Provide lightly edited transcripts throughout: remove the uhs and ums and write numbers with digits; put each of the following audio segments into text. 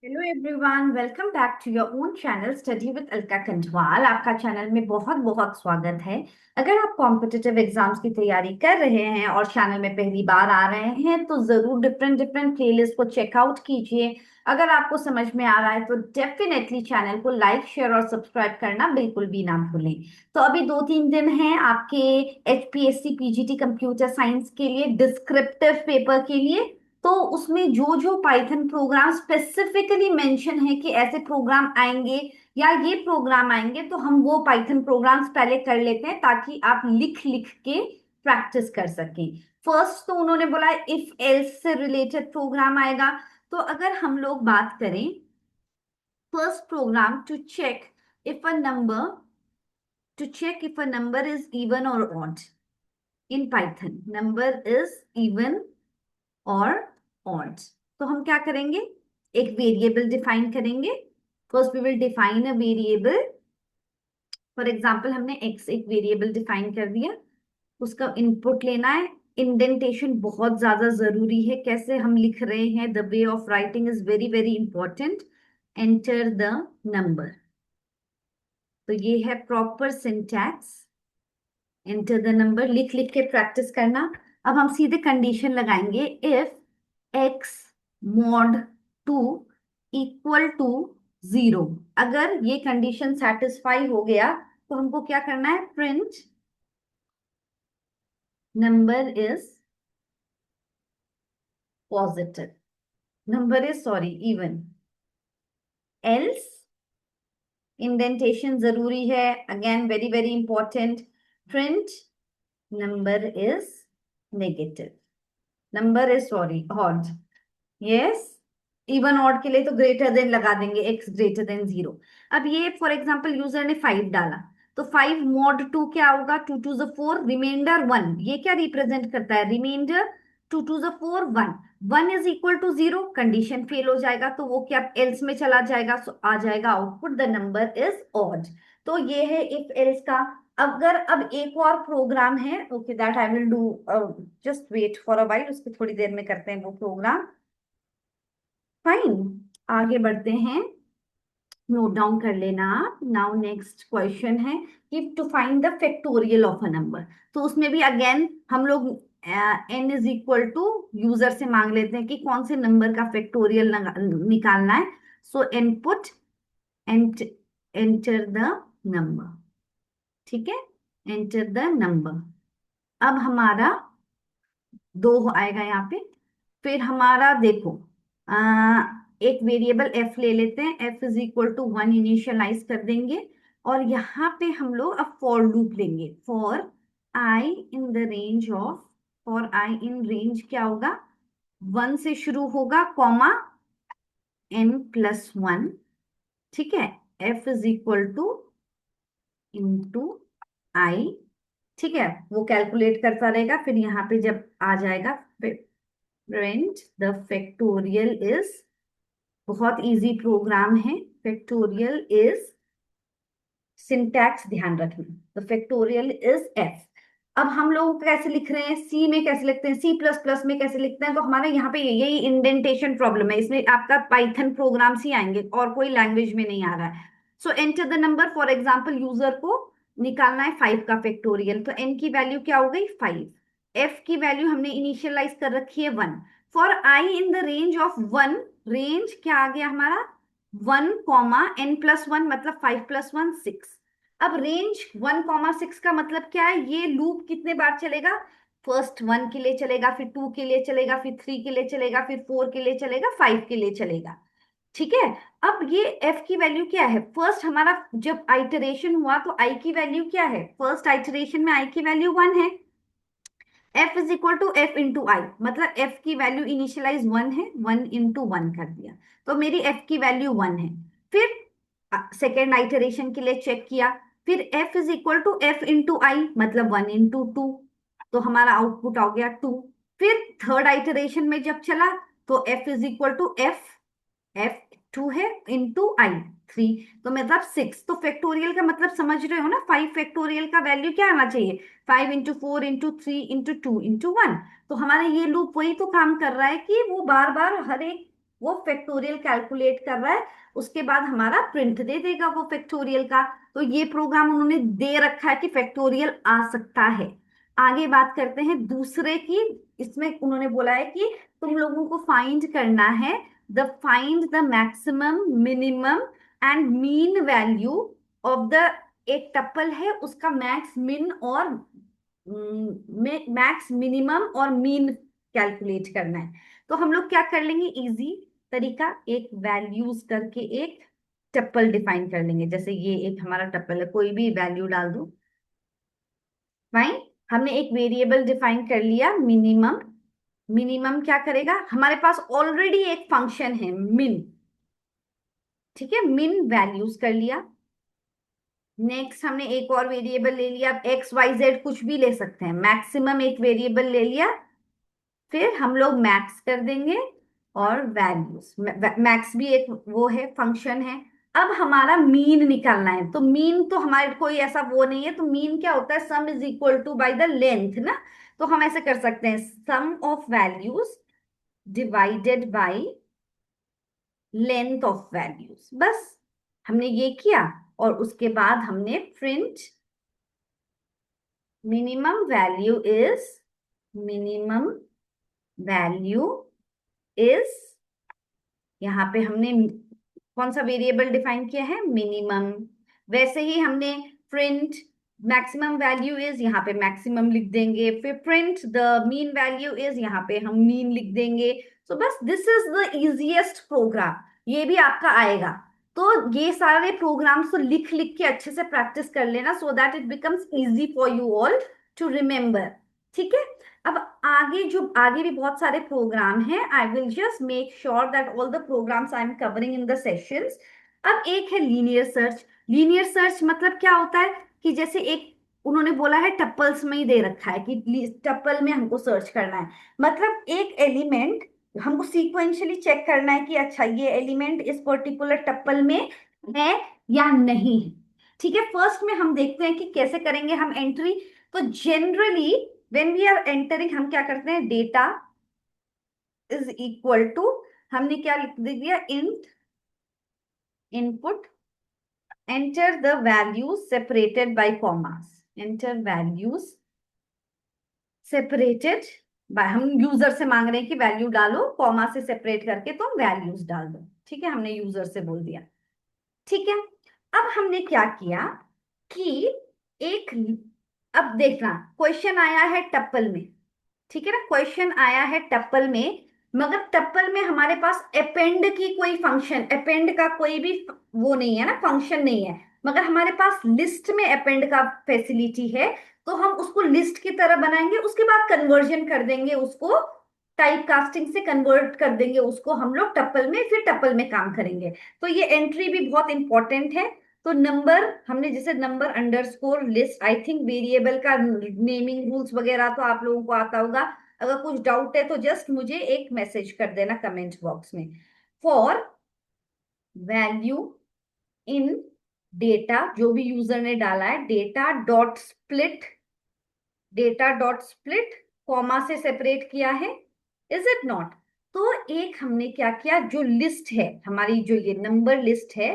Hello everyone, welcome back to your own channel study with Alka Kanthwal. आपका channel में बहुत बहुत स्वागत है। अगर आप कॉम्पिटिटिव एग्जाम्स की तैयारी कर रहे हैं और चैनल में पहली बार आ रहे हैं तो जरूर डिफरेंट डिफरेंट प्लेलिस्ट को चेकआउट कीजिए। अगर आपको समझ में आ रहा है तो डेफिनेटली चैनल को लाइक शेयर और सब्सक्राइब करना बिल्कुल भी ना भूलें। तो अभी 2-3 दिन हैं आपके HPSC PGT कंप्यूटर साइंस के लिए, डिस्क्रिप्टिव पेपर के लिए। तो उसमें जो जो पाइथन प्रोग्राम स्पेसिफिकली मेंशन है कि ऐसे प्रोग्राम आएंगे या ये प्रोग्राम आएंगे, तो हम वो पाइथन प्रोग्राम्स पहले कर लेते हैं ताकि आप लिख लिख के प्रैक्टिस कर सकें। फर्स्ट तो उन्होंने बोला इफ एल्स से रिलेटेड प्रोग्राम आएगा। तो अगर हम लोग बात करें, first program to check if a number is even और odd in Python, number is even और ऑड। तो हम क्या करेंगे, एक वेरिएबल डिफाइन करेंगे। First we will define a variable. For example हमने एक्स एक वेरिएबल डिफाइन कर दिया, उसका इनपुट लेना है। इंडेंटेशन बहुत ज्यादा जरूरी है, कैसे हम लिख रहे हैं, the way of writing is very very important. Enter the number, तो ये है proper syntax. Enter the number लिख लिख के प्रैक्टिस करना। अब हम सीधे कंडीशन लगाएंगे, if X mod 2 equal to 0। अगर ये कंडीशन सेटिस्फाई हो गया तो हमको क्या करना है, print number is positive, number is sorry even. Else indentation जरूरी है, again very very important. Print number is negative, number is sorry odd. Yes, even odd के लिए तो ग्रेटर देन लगा देंगे, एक्स ग्रेटर देन 0। अब ये फॉर एग्जांपल यूजर ने 5 डाला, तो 5 मॉड 2 क्या होगा, 2 टू ज 4, रिमाइंडर 1। ये क्या रिप्रेजेंट करता है, रिमाइंडर 2 टू ज 4 1। 1 is equal to 0, condition fail हो जाएगा तो वो क्या एल्स में चला जाएगा, सो आ जाएगा output the number is odd. तो ये है इफ एल्स का। अगर अब एक और प्रोग्राम है, okay that I will do, just wait for a while, उसको थोड़ी देर में करते हैं वो प्रोग्राम। फाइन, आगे बढ़ते हैं, नोट डाउन कर लेना आप। नाउ नेक्स्ट क्वेश्चन है कि to find the factorial of a number. तो उसमें भी अगेन हम लोग n is equal to user से मांग लेते हैं कि कौन से नंबर का फैक्टोरियल निकालना है। सो इनपुट एंटर द नंबर, ठीक है, एंटर द नंबर। अब हमारा 2 आएगा यहाँ पे। फिर हमारा देखो, एक वेरिएबल f ले लेते हैं, f is equal to 1 initialize कर देंगे। और यहाँ पे हम लोग अब फॉर लूप लेंगे, i in the range of, for I in range क्या होगा, 1 से शुरू होगा, कॉमा n+1। ठीक है, f is equal to into i. ठीक है, वो कैलकुलेट करता रहेगा, फिर यहाँ पे जब आ जाएगा, प्रिंट द फैक्टोरियल इज, बहुत इजी प्रोग्राम है, फैक्टोरियल इज, सिंटैक्स ध्यान रखना, द फैक्टोरियल इज एफ। अब हम लोग कैसे लिख रहे हैं, सी में कैसे लिखते हैं, C++ में कैसे लिखते हैं, तो हमारे यहाँ पे यही इंडेंटेशन प्रॉब्लम है, इसमें आपका पाइथन प्रोग्राम्स ही आएंगे और कोई लैंग्वेज में नहीं आ रहा है। सो enter the number, for example user को निकालना है 5 का फैक्टोरियल, तो n की वैल्यू क्या हो गई 5, f की वैल्यू हमने इनिशियलाइज कर रखी है 1। For I in the range of 1, range क्या आ गया हमारा, 1, n+1 मतलब 5+1 6। अब रेंज 1, 6 का मतलब क्या है, ये लूप कितने बार चलेगा, फर्स्ट 1 के लिए चलेगा, फिर 2 के लिए चलेगा, फिर 3 के लिए चलेगा, फिर 4 के लिए चलेगा, 5 के लिए चलेगा। ठीक है, अब ये f की वैल्यू क्या है, फर्स्ट हमारा जब आइटरेशन हुआ तो i की वैल्यू क्या है, फर्स्ट आइटरेशन में i की वैल्यू 1 है। f is equal to f into i, मतलब f की वैल्यू इनिशियलाइज 1 है, 1 इंटू 1 कर दिया, तो मेरी f की वैल्यू 1 है। फिर सेकेंड आइटरेशन के लिए चेक किया, फिर f is equal to f into i, मतलब 1 इंटू 2, तो हमारा आउटपुट आ गया 2। फिर थर्ड आइटरेशन में जब चला तो f is equal to F 2 है इंटू आई 3, तो मतलब 6। तो फैक्टोरियल का मतलब समझ रहे हो ना, 5 फैक्टोरियल का वैल्यू क्या आना चाहिए, 5 इंटू 4 इंटू 3 इंटू 2 इंटू 1। तो हमारा ये लूप वही तो काम कर रहा है कि वो बार बार हर एक वो फैक्टोरियल कैलकुलेट कर रहा है, उसके बाद हमारा प्रिंट दे देगा वो फैक्टोरियल का। तो ये प्रोग्राम उन्होंने दे रखा है कि फैक्टोरियल आ सकता है। आगे बात करते हैं दूसरे की। इसमें उन्होंने बोला है कि तुम लोगों को फाइंड करना है find the maximum minimum and mean value of the, एक टपल है उसका मैक्स मिन और मैक्स मिनिमम और मीन कैलकुलेट करना है। तो हम लोग क्या कर लेंगे, इजी तरीका, एक वैल्यूज करके एक टप्पल डिफाइन कर लेंगे। जैसे ये एक हमारा टप्पल है, कोई भी वैल्यू डाल दो। फाइन, हमने एक वेरिएबल डिफाइन कर लिया मिनिमम। मिनिमम क्या करेगा, हमारे पास ऑलरेडी एक फंक्शन है मिन, ठीक है, मिन वैल्यूज कर लिया। नेक्स्ट हमने एक और वेरिएबल ले लिया, एक्स वाई जेड कुछ भी ले सकते हैं, मैक्सिमम एक वेरिएबल ले लिया, फिर हम लोग मैक्स कर देंगे और वैल्यूज, मैक्स भी एक वो है फंक्शन है। अब हमारा मीन निकालना है, तो मीन तो हमारे कोई ऐसा वो नहीं है, तो मीन क्या होता है, sum is equal to by the length ना। तो हम ऐसे कर सकते हैं, sum of values divided by length of values, बस हमने ये किया। और उसके बाद हमने print minimum value is, minimum value is, यहाँ पे हमने कौन सा वेरिएबल डिफाइन किया है, मिनिमम। वैसे ही हमने प्रिंट मैक्सिमम वैल्यू इज, यहाँ पे मैक्सिमम लिख देंगे, फिर print the mean value is, यहाँ पे हम मीन लिख देंगे। तो बस this is the easiest program, ये भी आपका आएगा। तो ये सारे प्रोग्राम्स तो लिख लिख के अच्छे से प्रैक्टिस कर लेना, so that it becomes easy for you all to remember. ठीक है, अब आगे जो आगे भी बहुत सारे प्रोग्राम हैं, I will just make sure that all the programs I am covering in the sessions. अब एक है लीनियर सर्च। लीनियर सर्च मतलब क्या होता है कि जैसे एक उन्होंने बोला है टप्पल्स में ही दे रखा है कि टप्पल में हमको सर्च करना है, मतलब एक एलिमेंट हमको सीक्वेंशियली चेक करना है कि अच्छा ये एलिमेंट इस पर्टिकुलर टप्पल में है या नहीं है। ठीक है, फर्स्ट में हम देखते हैं कि कैसे करेंगे हम एंट्री। तो generally when we are entering हम क्या करते हैं, डेटा इज इक्वल टू, हमने क्या लिख दिया, int input enter the values separated by commas, enter values separated by, हम यूजर से मांग रहे हैं कि वैल्यू डालो, कॉमा से सेपरेट करके तुम वैल्यूज डाल दो। ठीक है, हमने यूजर से बोल दिया। ठीक है, अब हमने क्या किया कि एक, अब देखना क्वेश्चन आया है टप्पल में, ठीक है ना, क्वेश्चन आया है टप्पल में, मगर टप्पल में हमारे पास अपेंड की कोई फंक्शन, अपेंड का कोई भी वो नहीं है ना, फंक्शन नहीं है, मगर हमारे पास लिस्ट में अपेंड का फैसिलिटी है। तो हम उसको लिस्ट की तरह बनाएंगे, उसके बाद कन्वर्जन कर देंगे उसको, टाइप कास्टिंग से कन्वर्ट कर देंगे उसको हम लोग टप्पल में, फिर टप्पल में काम करेंगे। तो ये एंट्री भी बहुत इंपॉर्टेंट है। तो नंबर हमने जैसे number underscore list, I think variable का नेमिंग रूल्स वगैरह तो आप लोगों को आता होगा। अगर कुछ डाउट है तो जस्ट मुझे एक मैसेज कर देना कमेंट बॉक्स में। फॉर वैल्यू इन डेटा, जो भी यूजर ने डाला है, data dot split, data dot split comma से सेपरेट किया है, इज इट नॉट। तो एक हमने क्या किया, जो लिस्ट है हमारी, जो ये नंबर लिस्ट है,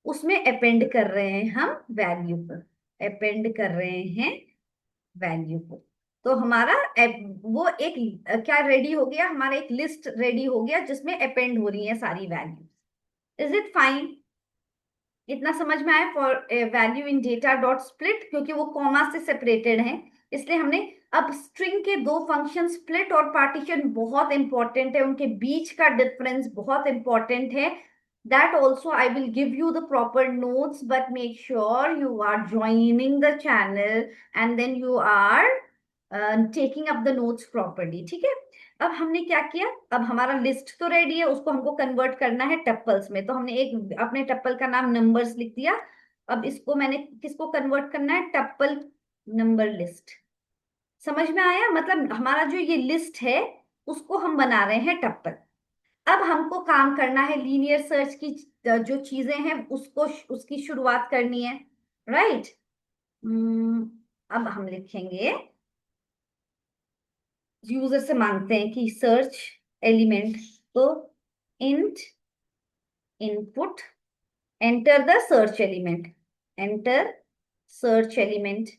उसमें अपेंड कर रहे हैं हम वैल्यू पर, अपेंड कर रहे हैं वैल्यू को। तो हमारा वो एक क्या रेडी हो गया, हमारा एक लिस्ट रेडी हो गया जिसमें अपेंड हो रही है सारी वैल्यू। इज इट फाइन, इतना समझ में आया। For value in data dot split, क्योंकि वो कॉमा से सेपरेटेड है इसलिए हमने, अब स्ट्रिंग के दो फंक्शन स्प्लिट और पार्टीशन बहुत इंपॉर्टेंट है, उनके बीच का डिफरेंस बहुत इंपॉर्टेंट है। That also I will give you the proper notes, but make sure you are joining the channel and then you are taking up the notes properly. ठीक है, अब हमने क्या किया, अब हमारा लिस्ट तो रेडी है, उसको हमको कन्वर्ट करना है टप्पल्स में। तो हमने एक अपने टप्पल का नाम नंबर्स लिख दिया। अब इसको मैंने किसको कन्वर्ट करना है, टप्पल नंबर लिस्ट। समझ में आया, मतलब हमारा जो ये लिस्ट है उसको हम बना रहे हैं टप्पल। अब हमको काम करना है लीनियर सर्च की, जो चीजें हैं उसको, उसकी शुरुआत करनी है, राइट। अब हम लिखेंगे, यूजर से मांगते हैं कि सर्च एलिमेंट, तो int input, enter the search element, enter search element,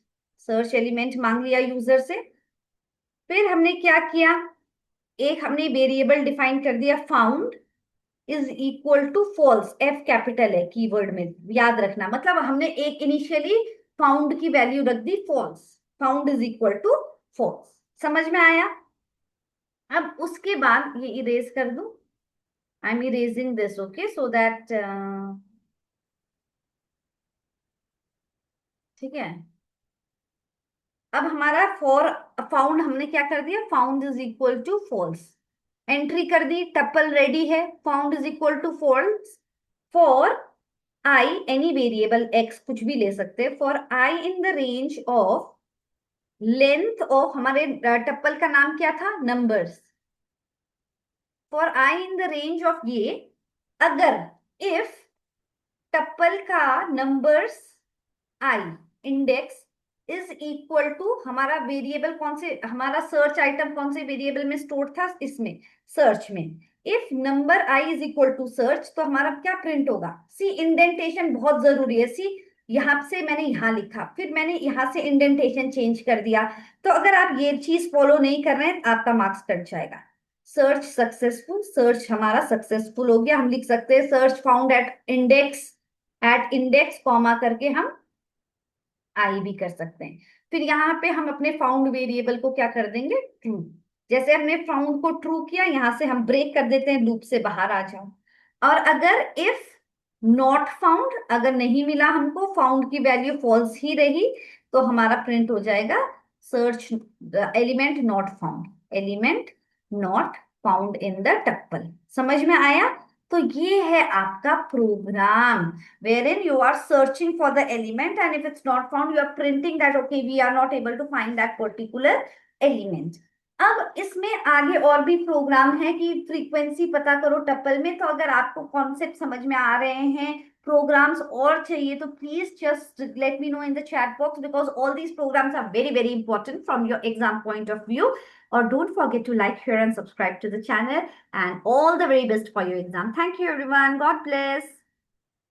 search element मांग लिया यूजर से। फिर हमने क्या किया, एक हमने वेरिएबल डिफाइन कर दिया found is equal to false, F capital है कीवर्ड में, याद रखना। मतलब हमने एक इनिशियली फाउंड की वैल्यू रख दी false, found is equal to false. समझ में आया? अब उसके बाद ये इरेज कर दूं, I am erasing this, okay, so that ठीक है। अब हमारा फॉर फाउंड हमने क्या कर दिया, found is equal to false, entry कर दी, टपल रेडी है, found is equal to false for I any variable X, कुछ भी ले सकते हैं, for I in the range of length of, हमारे टप्पल का नाम क्या था, numbers, for I in the range of ये, अगर इफ टप्पल का numbers I index is equal to, हमारा वेरिएबल कौन से, हमारा सर्च आइटम कौन से वेरिएबल में स्टोर था, इसमें सर्च में, if number I is equal to search, तो हमारा क्या प्रिंट होगा, सी इंडेंटेशन बहुत जरूरी है, सी यहां से मैंने यहां लिखा, फिर मैंने यहां से इंडेंटेशन चेंज कर दिया, तो अगर आप ये चीज फॉलो नहीं कर रहे हैं आपका मार्क्स कट जाएगा। सर्च सक्सेसफुल, सर्च हमारा सक्सेसफुल हो गया, हम लिख सकते हैं search found at index comma करके हम आई भी कर सकते हैं। फिर यहाँ पे हम अपने फाउंड वेरिएबल को क्या कर देंगे, ट्रू। जैसे हमने फाउंड को ट्रू किया, यहां से हम ब्रेक कर देते हैं, लूप से बाहर आ जाओ। और अगर इफ नॉट फाउंड, अगर नहीं मिला हमको, फाउंड की वैल्यू फॉल्स ही रही, तो हमारा प्रिंट हो जाएगा search element not found, element not found in the tuple. समझ में आया? तो ये है आपका program wherein you are searching for the element, and if it's not found you are printing that okay we are not able to find that particular element। अब इसमें आगे और भी प्रोग्राम है कि फ्रीक्वेंसी पता करो टपल में, तो अगर आपको कॉन्सेप्ट समझ में आ रहे हैं, प्रोग्राम्स और चाहिए, तो please just let me know in the chat box, because all these programs are very very important from your exam point of view. Or don't forget to like, share and subscribe to the channel, and all the very best for your exam. Thank you everyone. God bless.